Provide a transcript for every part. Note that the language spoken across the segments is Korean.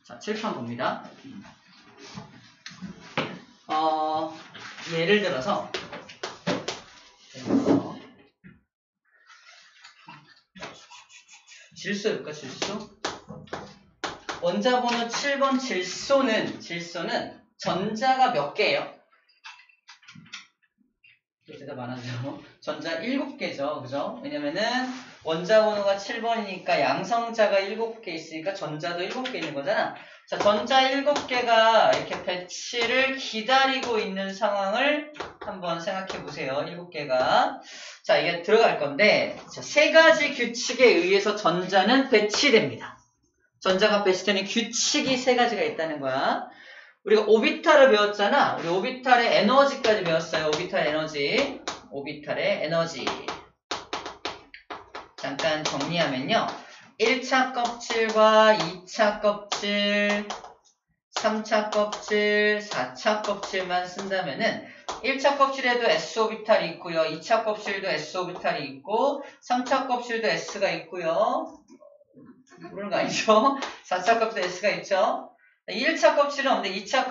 자, 7편 봅니다. 예를 들어서 질소일까, 질소? 원자번호 7번 질소는 전자가 몇 개예요? 대답 안 하죠. 전자 7개죠. 그죠? 왜냐면은 원자번호가 7번이니까 양성자가 7개 있으니까 전자도 7개 있는 거잖아. 자, 전자 7개가 이렇게 배치를 기다리고 있는 상황을 한번 생각해 보세요. 7개가. 자, 이게 들어갈 건데, 자, 세 가지 규칙에 의해서 전자는 배치됩니다. 전자가 배치되는 규칙이 세 가지가 있다는 거야. 우리가 오비탈을 배웠잖아. 우리 오비탈의 에너지까지 배웠어요. 오비탈의 에너지. 잠깐 정리하면요. 1차 껍질과 2차 껍질, 3차 껍질, 4차 껍질만 쓴다면은 1차 껍질에도 S 오비탈이 있고요. 2차 껍질도 S 오비탈이 있고 3차 껍질도 S가 있고요. 모르는 거 아니죠? 4차 껍질도 S가 있죠? 1차 껍질은 없는데 2차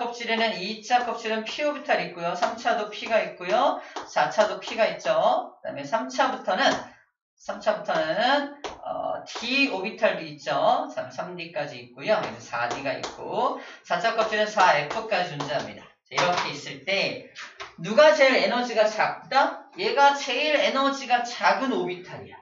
껍질은 P 오비탈이 있고요. 3차도 P가 있고요. 4차도 P가 있죠. 그 다음에 3차부터는 D 오비탈도 있죠. 3D까지 있고요. 4D가 있고 4차 껍질은 4F까지 존재합니다. 이렇게 있을 때 누가 제일 에너지가 작다? 얘가 제일 에너지가 작은 오비탈이야.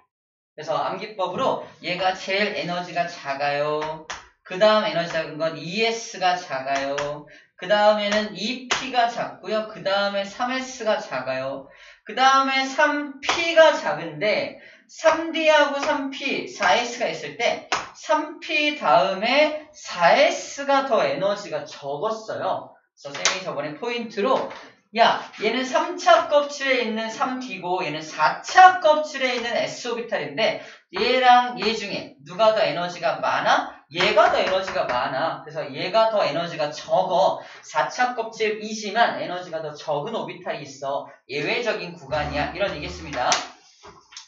그래서 암기법으로 얘가 제일 에너지가 작아요. 그 다음 에너지 작은 건 ES가 작아요. 그 다음에는 EP가 작고요. 그 다음에 3S가 작아요. 그 다음에 3P가 작은데 3D하고 3P, 4S가 있을 때 3P 다음에 4S가 더 에너지가 적었어요. 그래서 쌤이 저번에 포인트로 야, 얘는 3차 껍질에 있는 3D고 얘는 4차 껍질에 있는 S오비탈인데 얘랑 얘 중에 누가 더 에너지가 많아? 얘가 더 에너지가 많아. 그래서 얘가 더 에너지가 적어. 4차 껍질이지만 에너지가 더 적은 오비탈이 있어. 예외적인 구간이야. 이런 얘기겠습니다.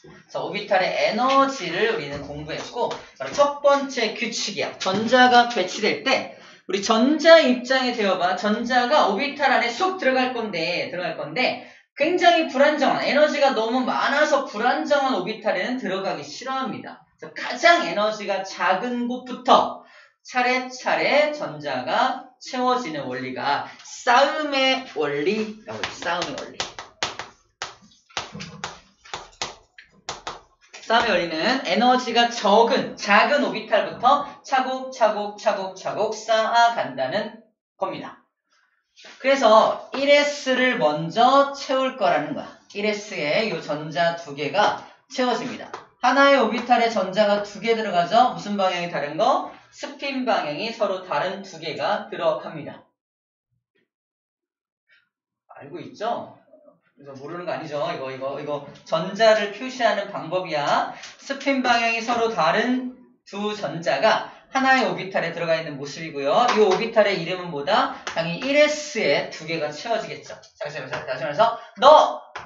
그래서 오비탈의 에너지를 우리는 공부했고 첫 번째 규칙이야. 전자가 배치될 때 우리 전자 입장에 되어봐. 전자가 오비탈 안에 쏙 들어갈 건데 굉장히 불안정한 에너지가 너무 많아서 불안정한 오비탈에는 들어가기 싫어합니다. 그래서 가장 에너지가 작은 곳부터 차례차례 전자가 채워지는 원리가 싸움의 원리라고 해요. 싸움의 원리. 싸움의 원리는 에너지가 작은 오비탈부터 차곡차곡 쌓아간다는 겁니다. 그래서 1S를 먼저 채울 거라는 거야. 1S에 이 전자 두 개가 채워집니다. 하나의 오비탈에 전자가 두 개 들어가죠. 무슨 방향이 다른 거? 스핀 방향이 서로 다른 두 개가 들어갑니다. 알고 있죠? 그래서 모르는 거 아니죠? 이거 전자를 표시하는 방법이야. 스핀 방향이 서로 다른 두 전자가 하나의 오비탈에 들어가 있는 모습이고요. 이 오비탈의 이름은 뭐다? 당연히 1S에 두 개가 채워지겠죠. 다시 말해서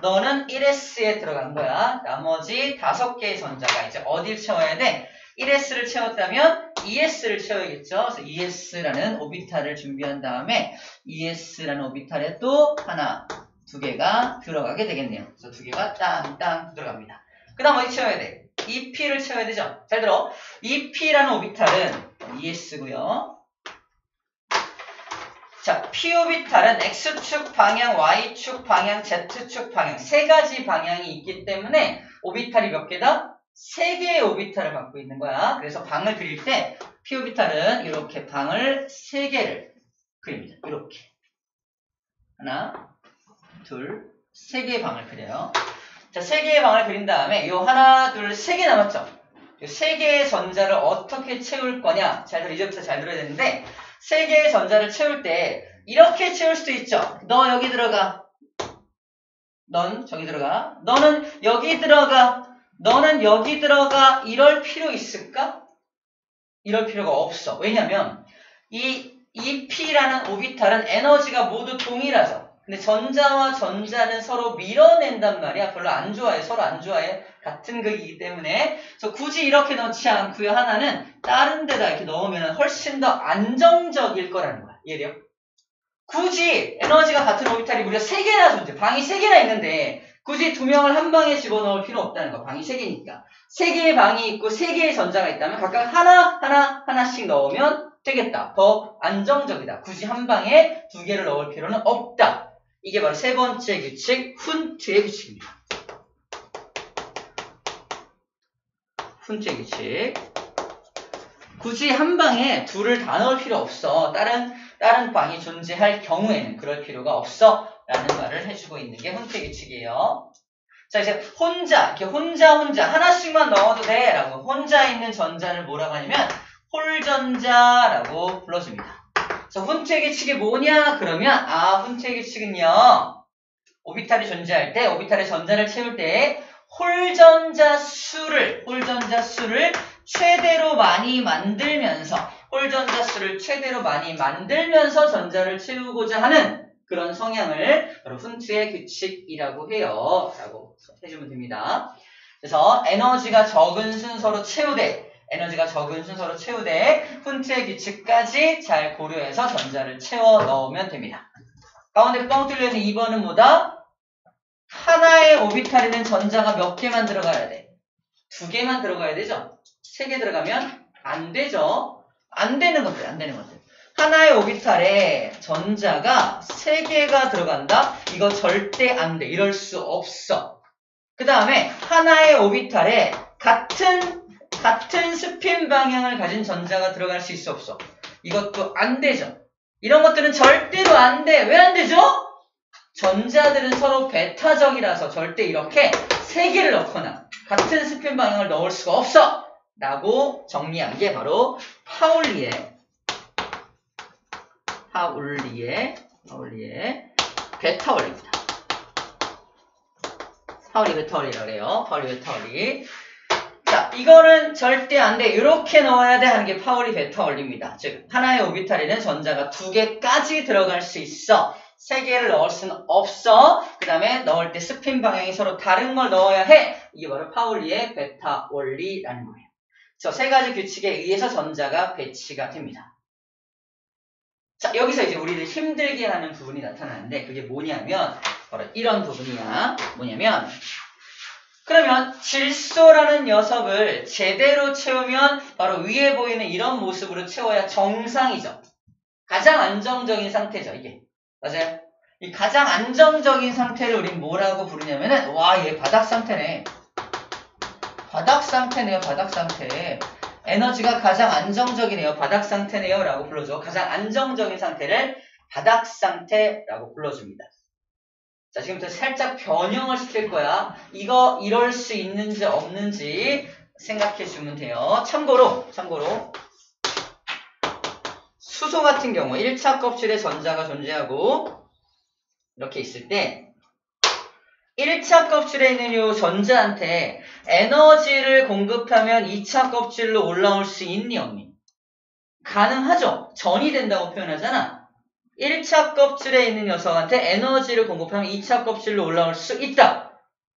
너는 1S에 들어간 거야. 나머지 5개의 전자가 이제 어딜 채워야 돼? 1S를 채웠다면 2S를 채워야겠죠. 그래서 2S라는 오비탈을 준비한 다음에 2S라는 오비탈에 또 하나, 두 개가 들어가게 되겠네요. 그래서 두 개가 땅 들어갑니다. 그 다음 어디 채워야 돼? EP를 채워야 되죠. 잘 들어. EP라는 오비탈은 ES고요. 자, P 오비탈은 X축 방향, Y축 방향, Z축 방향 세 가지 방향이 있기 때문에 오비탈이 몇 개다? 3개의 오비탈을 갖고 있는 거야. 그래서 방을 그릴 때 P 오비탈은 이렇게 방을 3개를 그립니다. 이렇게. 하나, 둘, 3개의 방을 그려요. 자, 3개의 방을 그린 다음에 요 하나, 둘, 3개 남았죠? 요 3개의 전자를 어떻게 채울 거냐? 이제부터 잘 들어야 되는데 3개의 전자를 채울 때 이렇게 채울 수도 있죠. 너 여기 들어가. 넌 저기 들어가. 너는 여기 들어가. 너는 여기 들어가. 이럴 필요 있을까? 이럴 필요가 없어. 왜냐면 이 P라는 오비탈은 에너지가 모두 동일하죠. 근데 전자와 전자는 서로 밀어낸단 말이야. 별로 안 좋아해. 서로 안 좋아해. 같은 극이기 때문에. 그래서 굳이 이렇게 넣지 않고요. 하나는 다른 데다 이렇게 넣으면 훨씬 더 안정적일 거라는 거야. 이해돼요? 굳이 에너지가 같은 오비탈이 무려 3개나 존재. 방이 3개나 있는데 굳이 2명을 한 방에 집어넣을 필요 없다는 거. 방이 3개니까. 3개의 방이 있고 3개의 전자가 있다면 각각 하나씩 넣으면 되겠다. 더 안정적이다. 굳이 한 방에 2개를 넣을 필요는 없다. 이게 바로 세 번째 규칙, 훈트의 규칙입니다. 훈트의 규칙. 굳이 한 방에 둘을 다 넣을 필요 없어. 다른 방이 존재할 경우에는 그럴 필요가 없어. 라는 말을 해주고 있는 게 훈트의 규칙이에요. 자, 이제 이렇게 혼자 하나씩만 넣어도 돼. 라고 혼자 있는 전자를 뭐라고 하냐면 홀전자라고 불러줍니다. 그래서 훈트의 규칙이 뭐냐? 그러면 훈트의 규칙은요. 오비탈이 존재할 때 오비탈의 전자를 채울 때 홀전자 수를 최대로 많이 만들면서 전자를 채우고자 하는 그런 성향을 바로 훈트의 규칙이라고 해요. 라고 해주면 됩니다. 그래서 에너지가 적은 순서로 채우되 훈트의 규칙까지 잘 고려해서 전자를 채워 넣으면 됩니다. 가운데 뻥 뚫려있는 2번은 뭐다? 하나의 오비탈에는 전자가 몇 개만 들어가야 돼? 2개만 들어가야 되죠? 3개 들어가면 안 되죠? 안 되는 것들. 하나의 오비탈에 전자가 3개가 들어간다? 이거 절대 안 돼. 이럴 수 없어. 그 다음에 하나의 오비탈에 같은 스핀 방향을 가진 전자가 들어갈 수 있어 없어? 이것도 안 되죠. 이런 것들은 절대로 안 돼. 왜 안 되죠? 전자들은 서로 베타적이라서 절대 이렇게 3개를 넣거나 같은 스핀 방향을 넣을 수가 없어. 라고 정리한 게 바로 파울리의 베타 원리입니다. 파울리 베타 원리라고 해요. 파울리 베타 원리. 자, 이거는 절대 안 돼. 이렇게 넣어야 돼 하는 게 파울리 베타 원리입니다. 즉, 하나의 오비탈에는 전자가 2개까지 들어갈 수 있어. 3개를 넣을 수는 없어. 그 다음에 넣을 때 스핀 방향이 서로 다른 걸 넣어야 해. 이게 바로 파울리의 베타 원리라는 거예요. 저 3가지 규칙에 의해서 전자가 배치가 됩니다. 자, 여기서 이제 우리를 힘들게 하는 부분이 나타나는데 그게 뭐냐면 바로 이런 부분이야. 뭐냐면 그러면 질소라는 녀석을 제대로 채우면 바로 위에 보이는 이런 모습으로 채워야 정상이죠. 가장 안정적인 상태죠, 이게. 맞아요? 이 가장 안정적인 상태를 우린 뭐라고 부르냐면은 얘 바닥 상태네. 바닥 상태. 에너지가 가장 안정적이네요. 바닥 상태네요. 라고 불러줘. 가장 안정적인 상태를 바닥 상태라고 불러줍니다. 자, 지금부터 살짝 변형을 시킬 거야. 이거 이럴 수 있는지 없는지 생각해 주면 돼요. 참고로 수소 같은 경우 1차 껍질에 전자가 존재하고 이렇게 있을 때 1차 껍질에 있는 이 전자한테 에너지를 공급하면 2차 껍질로 올라올 수 있니 없니? 가능하죠. 전이 된다고 표현하잖아. 1차 껍질에 있는 녀석한테 에너지를 공급하면 2차 껍질로 올라올 수 있다.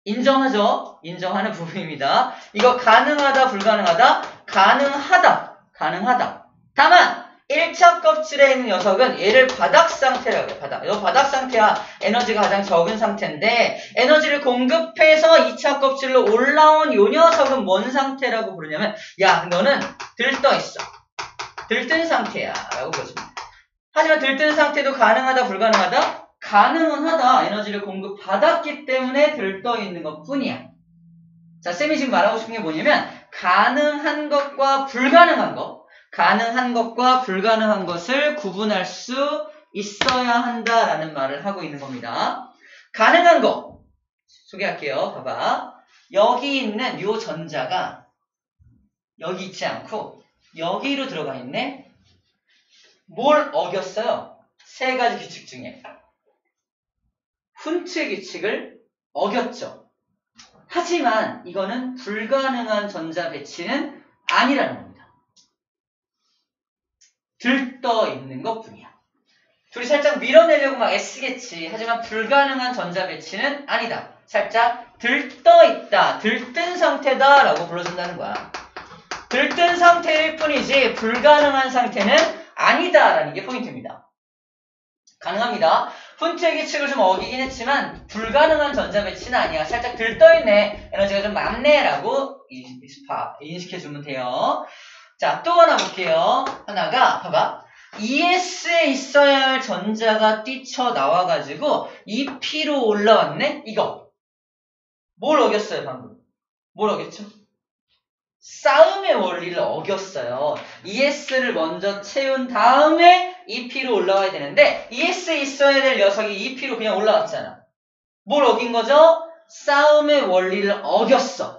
인정하죠? 인정하는 부분입니다. 이거 가능하다, 불가능하다? 가능하다. 다만 1차 껍질에 있는 녀석은 얘를 바닥 상태라고 해요. 이거 바닥 상태야. 에너지가 가장 적은 상태인데 에너지를 공급해서 2차 껍질로 올라온 요 녀석은 뭔 상태라고 부르냐면 야, 너는 들떠있어. 들뜬 상태야. 라고 부르십니다. 하지만 들뜬 상태도 가능하다, 불가능하다? 가능은 하다. 에너지를 공급받았기 때문에 들떠있는 것 뿐이야. 자, 쌤이 지금 말하고 싶은 게 뭐냐면 가능한 것과 불가능한 것을 구분할 수 있어야 한다라는 말을 하고 있는 겁니다. 가능한 거 소개할게요. 봐봐. 여기 있는 요 전자가 여기 있지 않고 여기로 들어가 있네. 뭘 어겼어요? 3가지 규칙 중에 훈트의 규칙을 어겼죠. 하지만 이거는 불가능한 전자 배치는 아니라는 겁니다. 들떠 있는 것 뿐이야. 둘이 살짝 밀어내려고 막 애쓰겠지. 하지만 불가능한 전자 배치는 아니다. 살짝 들떠있다. 들뜬 상태다 라고 불러준다는 거야. 들뜬 상태일 뿐이지 불가능한 상태는 아니다 라는 게 포인트입니다. 가능합니다. 훈트의 규칙을 좀 어기긴 했지만 불가능한 전자 배치는 아니야. 살짝 들떠있네. 에너지가 좀 많네 라고 인식해주면 돼요. 자, 또 하나 볼게요. 하나가 봐봐. ES에 있어야 할 전자가 뛰쳐나와가지고 EP로 올라왔네? 이거. 뭘 어겼어요, 방금? 뭘 어겼죠? 싸움의 원리를 어겼어요. ES를 먼저 채운 다음에 EP로 올라와야 되는데 ES에 있어야 될 녀석이 EP로 그냥 올라왔잖아. 뭘 어긴 거죠? 싸움의 원리를 어겼어.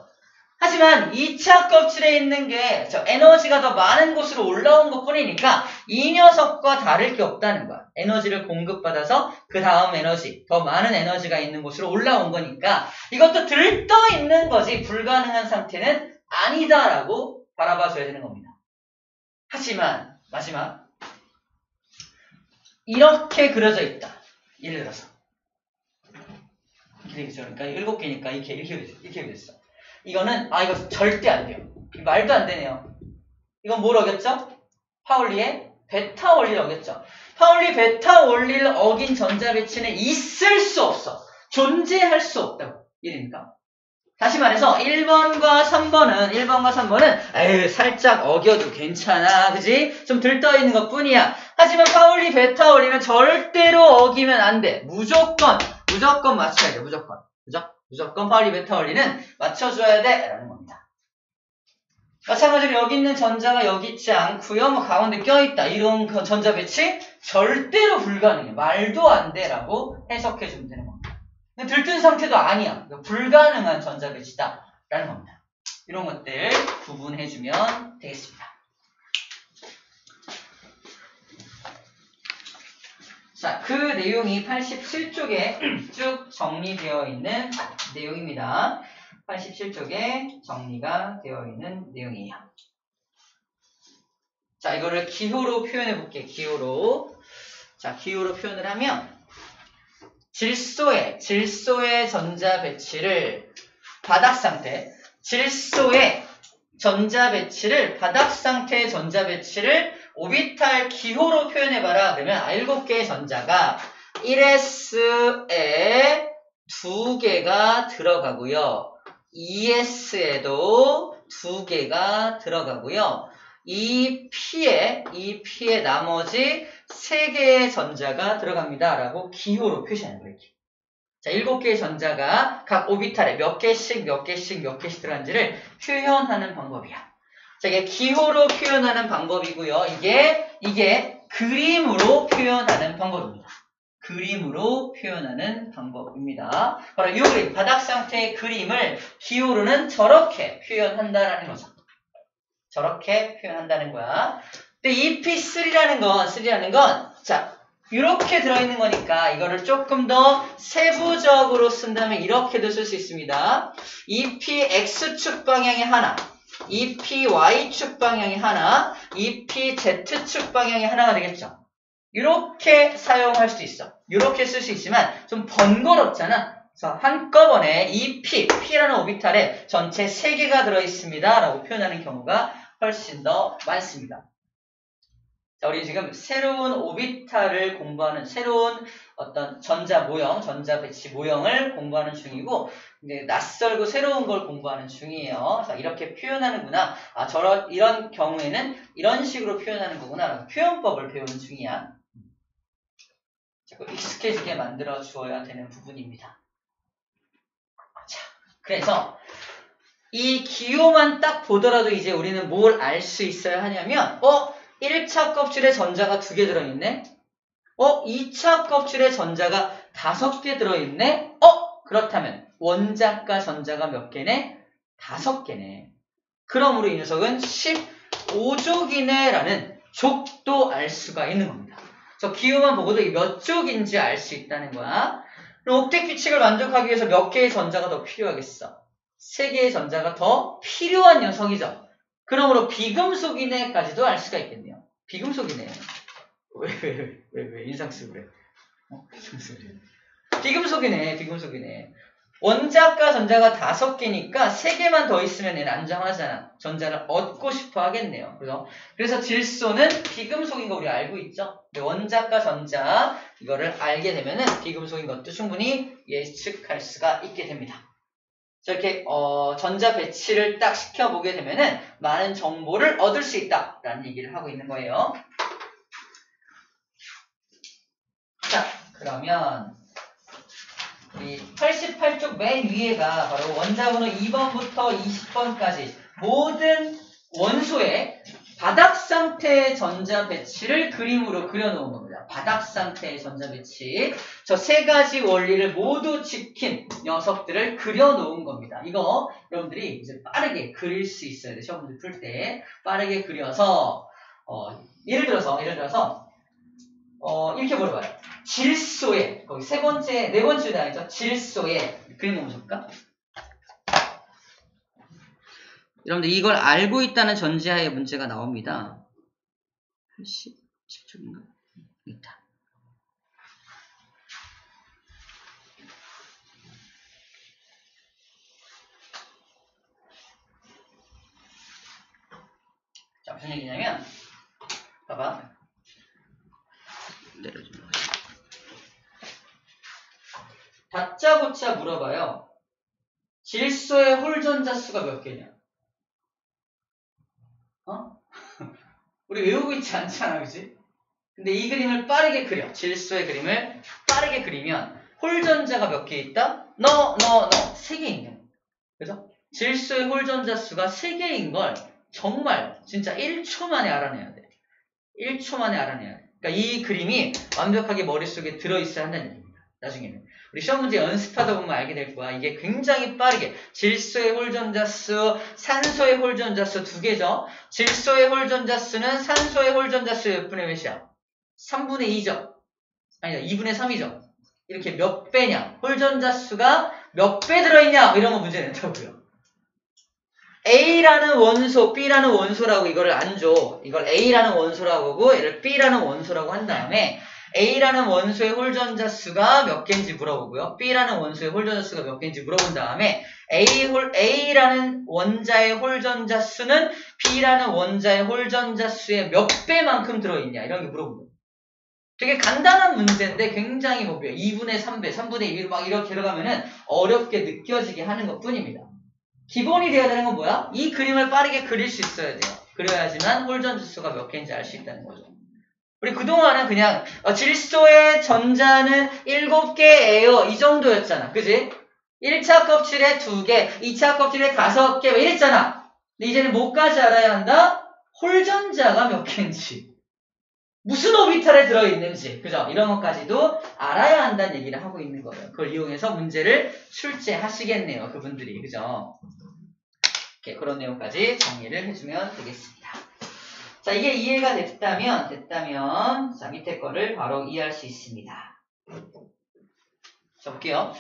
하지만 2차 껍질에 있는 게 에너지가 더 많은 곳으로 올라온 것 뿐이니까 이 녀석과 다를 게 없다는 거야. 에너지를 공급받아서 그 다음 에너지, 더 많은 에너지가 있는 곳으로 올라온 거니까 이것도 들떠 있는 거지 불가능한 상태는 아니다라고 바라봐줘야 되는 겁니다. 하지만 마지막 이렇게 그려져 있다. 예를 들어서 이렇게 되겠죠. 그러니까 7개니까 이렇게 됐어. 이거는 이거 절대 안 돼요. 말도 안 되네요. 이건 뭘 어겼죠? 파울리의 베타 원리를 어겼죠. 파울리 베타 원리를 어긴 전자 배치는 있을 수 없어. 존재할 수 없다고. 이해됩니까? 다시 말해서 1번과 3번은 에휴 살짝 어겨도 괜찮아. 그지? 좀 들떠있는 것 뿐이야. 하지만 파울리 베타 원리는 절대로 어기면 안 돼. 무조건 맞춰야 돼. 무조건. 그죠? 무조건 파울리 베타 원리는 맞춰줘야 돼 라는 겁니다. 마찬가지로 여기 있는 전자가 여기 있지 않고요. 뭐 가운데 껴있다. 이런 전자 배치 절대로 불가능해. 말도 안 돼 라고 해석해주면 되는 겁니다. 들뜬 상태도 아니야. 불가능한 전자 배치다 라는 겁니다. 이런 것들 구분해주면 되겠습니다. 자, 그 내용이 87쪽에 쭉 정리되어 있는 내용입니다. 87쪽에 정리가 되어 있는 내용이에요. 자, 이거를 기호로 표현해 볼게요. 기호로. 자, 기호로 표현을 하면 질소의 전자 배치를 바닥 상태의 전자 배치를 오비탈 기호로 표현해봐라. 그러면 7개의 전자가 1S에 2개가 들어가고요. 2S에도 2개가 들어가고요. 이 P에 나머지 3개의 전자가 들어갑니다. 라고 기호로 표시하는 거예요. 자, 7개의 전자가 각 오비탈에 몇 개씩 들어간지를 표현하는 방법이야. 자, 이게 기호로 표현하는 방법이고요. 이게 그림으로 표현하는 방법입니다. 바로 이 그림, 바닥 상태의 그림을 기호로는 저렇게 표현한다라는 거죠. 저렇게 표현한다는 거야. 근데 EP3라는 건, 자, 이렇게 들어있는 거니까 이거를 조금 더 세부적으로 쓴다면 이렇게도 쓸 수 있습니다. EPX축 방향이 하나, EPY축 방향이 하나, EPZ축 방향이 하나가 되겠죠. 이렇게 사용할 수 있어. 이렇게 쓸 수 있지만 좀 번거롭잖아. 그래서 한꺼번에 P라는 오비탈에 전체 3개가 들어있습니다. 라고 표현하는 경우가 훨씬 더 많습니다. 자, 우리 지금 새로운 오비탈을 공부하는 새로운 어떤 전자 배치 모형을 공부하는 중이고, 근데 낯설고 새로운 걸 공부하는 중이에요. 자, 이렇게 표현하는구나. 이런 경우에는 이런 식으로 표현하는 거구나. 표현법을 배우는 중이야. 자꾸 익숙해지게 만들어 주어야 되는 부분입니다. 자, 그래서 이 기호만 딱 보더라도 이제 우리는 뭘 알 수 있어야 하냐면, 1차 껍질에 전자가 2개 들어있네? 2차 껍질에 전자가 5개 들어있네? 그렇다면 원자가 전자가 몇 개네? 5개네. 그러므로 이 녀석은 15족이네 라는 족도 알 수가 있는 겁니다. 저 기호만 보고도 몇 족인지 알 수 있다는 거야. 그럼 옥텟 규칙을 만족하기 위해서 몇 개의 전자가 더 필요하겠어? 3개의 전자가 더 필요한 녀석이죠. 그러므로 비금속이네까지도 알 수가 있겠네요. 비금속이네. 왜 인상 쓰고 그래? 비금속이네. 원자과 전자가 5개니까 3개만 더 있으면 얘는 안정하잖아. 전자를 얻고 싶어 하겠네요. 그래서 질소는 비금속인 거 우리 알고 있죠? 근데 원자과 전자 이거를 알게 되면은 비금속인 것도 충분히 예측할 수가 있게 됩니다. 이렇게 전자 배치를 딱 시켜보게 되면은 많은 정보를 얻을 수 있다라는 얘기를 하고 있는 거예요. 자, 그러면 이 88쪽 맨 위에가 바로 원자번호 2번부터 20번까지 모든 원소의 바닥 상태의 전자 배치를 그림으로 그려놓은 겁니다. 바닥 상태의 전자 배치. 저 3가지 원리를 모두 지킨 녀석들을 그려놓은 겁니다. 이거 여러분들이 이제 빠르게 그릴 수 있어야 돼요. 시험 문제 풀 때 빠르게 그려서 예를 들어서 이렇게 물어봐요. 질소의 거기 네 번째 단위죠. 질소의 그림 한번 볼까? 여러분들 이걸 알고 있다는 전제하에 문제가 나옵니다. 87쪽인가? 있다. 자, 무슨 얘기냐면 봐봐. 내려주면 다짜고짜 물어봐요. 질소의 홀전자 수가 몇 개냐? 우리 외우고 있지 않잖아, 그치? 근데 이 그림을 빠르게 그려. 질소의 그림을 빠르게 그리면 홀전자가 몇 개 있다? 3개 있는 거야. 그래서 질소의 홀전자 수가 3개인 걸 정말 진짜 1초 만에 알아내야 돼. 1초 만에 알아내야 돼. 그러니까 이 그림이 완벽하게 머릿속에 들어있어야 한다는 얘기입니다. 나중에는. 우리 시험 문제 연습하다 보면 알게 될 거야. 이게 굉장히 빠르게 질소의 홀전자 수, 산소의 홀전자 수 2개죠. 질소의 홀전자 수는 산소의 홀전자 수의 몇 분의 몇이야? 3분의 2죠. 아니다, 2분의 3이죠. 이렇게 몇 배냐? 홀전자 수가 몇 배 들어있냐? 이런 거 문제 낸다고요. A라는 원소, B라는 원소라고 이거를 안 줘. 이걸 A라는 원소라고 하고 얘를 B라는 원소라고 한 다음에 A라는 원소의 홀전자 수가 몇 개인지 물어보고요. B라는 원소의 홀전자 수가 몇 개인지 물어본 다음에 A라는 원자의 홀전자 수는 B라는 원자의 홀전자 수의 몇 배만큼 들어있냐 이런 게 물어보고요. 되게 간단한 문제인데 굉장히 2분의 3배, 3분의 2로 막 이렇게 들어가면은 어렵게 느껴지게 하는 것 뿐입니다. 기본이 되어야 되는 건 뭐야? 이 그림을 빠르게 그릴 수 있어야 돼요. 그래야지만 홀전자 수가 몇 개인지 알 수 있다는 거죠. 우리 그동안은 그냥 질소의 전자는 7개예요. 이 정도였잖아. 그지? 1차 껍질에 2개, 2차 껍질에 5개 이랬잖아. 근데 이제는 뭐까지 알아야 한다? 홀전자가 몇 개인지. 무슨 오비탈에 들어있는지. 그죠? 이런 것까지도 알아야 한다는 얘기를 하고 있는 거예요. 그걸 이용해서 문제를 출제하시겠네요. 그분들이. 그죠? 이렇게 그런 내용까지 정리를 해주면 되겠습니다. 자, 이게 이해가 됐다면, 자, 밑에 거를 바로 이해할 수 있습니다. 자, 볼게요.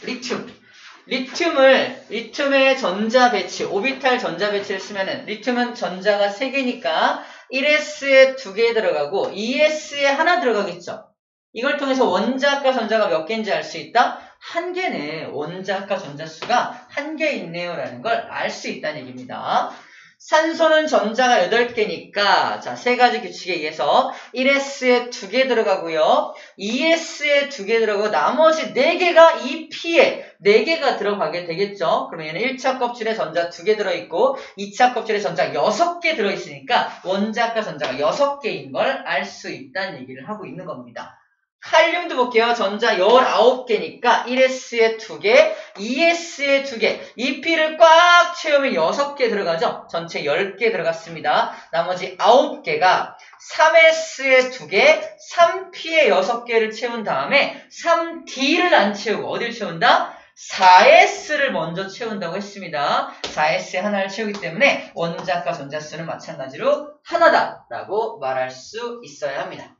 리튬의 전자 배치, 오비탈 전자 배치를 쓰면은, 리튬은 전자가 3개니까, 1s에 2개 들어가고, 2s에 하나 들어가겠죠? 이걸 통해서 원자과 전자가 몇 개인지 알 수 있다? 1개네. 원자과 전자 수가 1개 있네요. 라는 걸 알 수 있다는 얘기입니다. 산소는 전자가 8개니까 자, 3가지 규칙에 의해서 1s에 2개 들어가고요. 2s에 2개 들어가고 나머지 4개가 2p에 4개가 들어가게 되겠죠. 그러면 얘는 1차 껍질에 전자 2개 들어있고 2차 껍질에 전자 6개 들어있으니까 원자과 전자가 6개인 걸 알 수 있다는 얘기를 하고 있는 겁니다. 칼륨도 볼게요. 전자 19개니까 1s에 2개, 2s에 2개, 2p를 꽉 채우면 6개 들어가죠. 전체 10개 들어갔습니다. 나머지 9개가 3s에 2개, 3p에 6개를 채운 다음에 3d를 안 채우고 어딜 채운다? 4s를 먼저 채운다고 했습니다. 4s에 하나를 채우기 때문에 원자과 전자수는 마찬가지로 하나다라고 말할 수 있어야 합니다.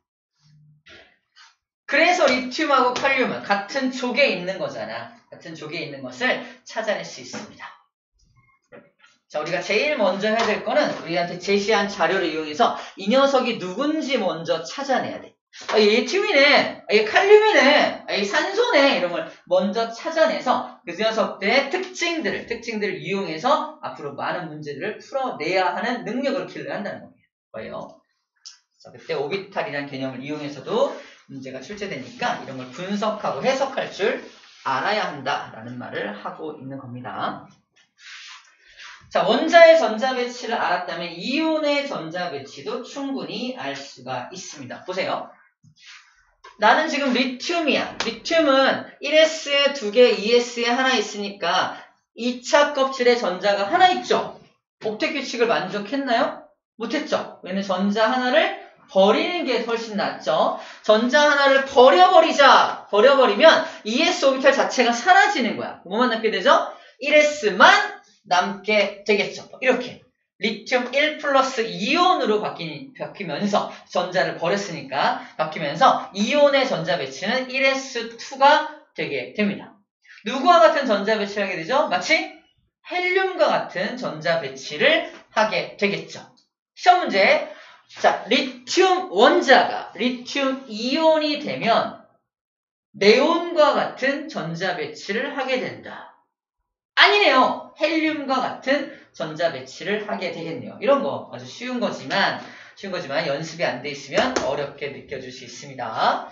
그래서 리튬하고 칼륨은 같은 족에 있는 거잖아. 같은 족에 있는 것을 찾아낼 수 있습니다. 자, 우리가 제일 먼저 해야 될 거는 우리한테 제시한 자료를 이용해서 이 녀석이 누군지 먼저 찾아내야 돼. 얘 튬이네, 얘 칼륨이네, 얘 산소네 이런 걸 먼저 찾아내서 그 녀석들의 특징들을 이용해서 앞으로 많은 문제들을 풀어내야 하는 능력을 길러한다는 거예요. 자, 그때 오비탈이라는 개념을 이용해서도 문제가 출제되니까 이런 걸 분석하고 해석할 줄 알아야 한다라는 말을 하고 있는 겁니다. 자, 원자의 전자 배치를 알았다면 이온의 전자 배치도 충분히 알 수가 있습니다. 보세요. 나는 지금 리튬이야. 리튬은 1s에 2개, 2s에 하나 있으니까 2차 껍질에 전자가 하나 있죠? 옥텟 규칙을 만족했나요? 못했죠? 왜냐면 전자 하나를 버리는 게 훨씬 낫죠? 전자 하나를 버려버리면 2s 오비탈 자체가 사라지는 거야. 뭐만 남게 되죠? 1s만 남게 되겠죠. 이렇게. 리튬 1 플러스 이온으로 바뀌면서 전자를 버렸으니까 바뀌면서 이온의 전자 배치는 1s2가 되게 됩니다. 누구와 같은 전자 배치를 하게 되죠? 마치 헬륨과 같은 전자 배치를 하게 되겠죠. 시험 문제. 자, 리튬 원자가 리튬 이온이 되면 네온과 같은 전자 배치를 하게 된다. 아니네요. 헬륨과 같은 전자 배치를 하게 되겠네요. 이런 거 아주 쉬운 거지만 연습이 안 돼 있으면 어렵게 느껴질 수 있습니다.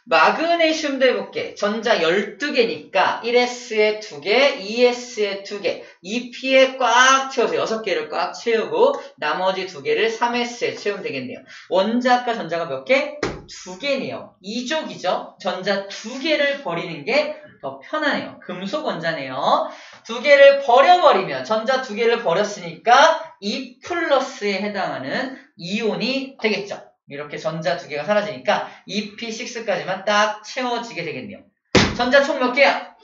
마그네슘도 해볼게. 전자 12개니까 1s에 2개, 2s에 2개, 2p에 꽉 채워서 6개를 꽉 채우고 나머지 2개를 3s에 채우면 되겠네요. 원자과 전자가 몇 개? 2개네요. 2족이죠. 전자 2개를 버리는 게 더 편하네요. 금속 원자네요. 2개를 버려버리면 전자 2개를 버렸으니까 2 플러스에 해당하는 이온이 되겠죠. 이렇게 전자 2개가 사라지니까 2p6까지만 딱 채워지게 되겠네요. 전자 총 몇 개야?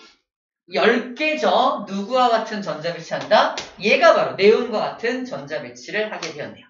10개죠. 누구와 같은 전자 배치한다? 얘가 바로 네온과 같은 전자 배치를 하게 되었네요.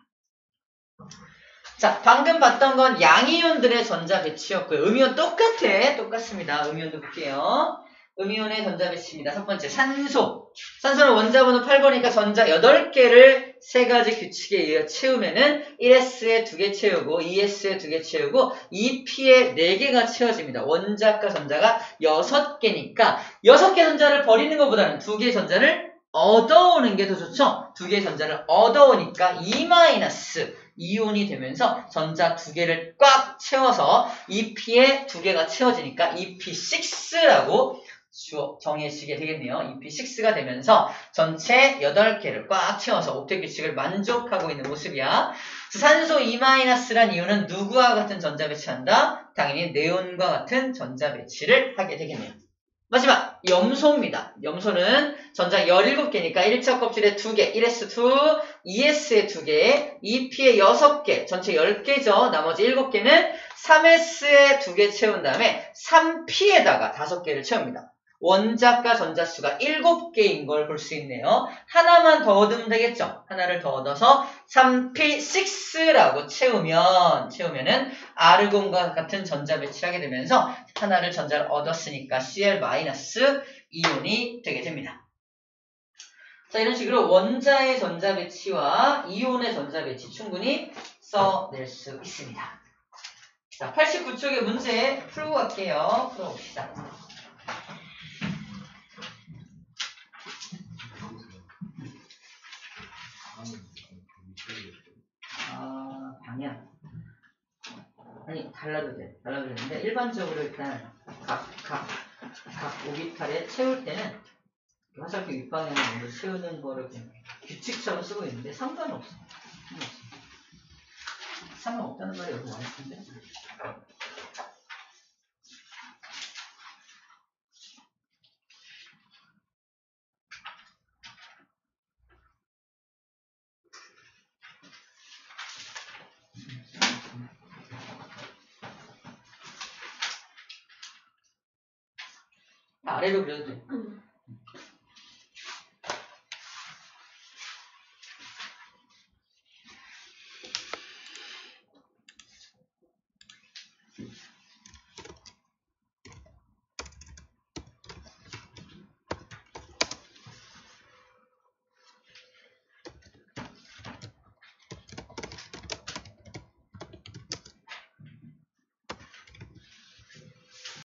자, 방금 봤던 건 양이온들의 전자 배치였고요. 음이온 똑같습니다. 음이온도 볼게요. 음이온의 전자 배치입니다. 첫 번째, 산소. 산소는 원자번호 8번이니까 전자 8개를 3가지 규칙에 의해 채우면은 1s에 2개 채우고 2s에 2개 채우고 2p에 4개가 채워집니다. 원자과 전자가 6개니까 6개 전자를 버리는 것보다는 2개의 전자를 얻어오는 게 더 좋죠? 2개의 전자를 얻어오니까 2- 이온이 되면서 전자 2개를 꽉 채워서 2p에 2개가 채워지니까 2p6라고 정해지게 되겠네요. 2p6가 되면서 전체 8개를 꽉 채워서 옥텟 규칙을 만족하고 있는 모습이야. 산소 2-란 이유는 누구와 같은 전자 배치한다? 당연히 네온과 같은 전자 배치를 하게 되겠네요. 마지막 염소입니다. 염소는 전자 17개니까 1차 껍질에 2개, 1s2, 2s에 2개, 2p에 6개, 전체 10개죠. 나머지 7개는 3s에 2개 채운 다음에 3p에다가 5개를 채웁니다. 원자과 전자수가 7개인 걸 볼 수 있네요. 하나만 더 얻으면 되겠죠. 하나를 더 얻어서 3p6라고 채우면은 아르곤과 같은 전자 배치를 하게 되면서 하나를 전자를 얻었으니까 Cl- 이온이 되게 됩니다. 자, 이런 식으로 원자의 전자 배치와 이온의 전자 배치 충분히 써낼 수 있습니다. 자, 89쪽의 문제 풀고 갈게요. 풀어봅시다. 방향. 아니, 달라도 되는데, 일반적으로 일단, 각 오비탈에 채울 때는, 화살표 윗방향으로 채우는 거를 규칙처럼 쓰고 있는데, 상관없어. 상관없다는 말이 여기 나올 텐데. 아래로 그려도 돼.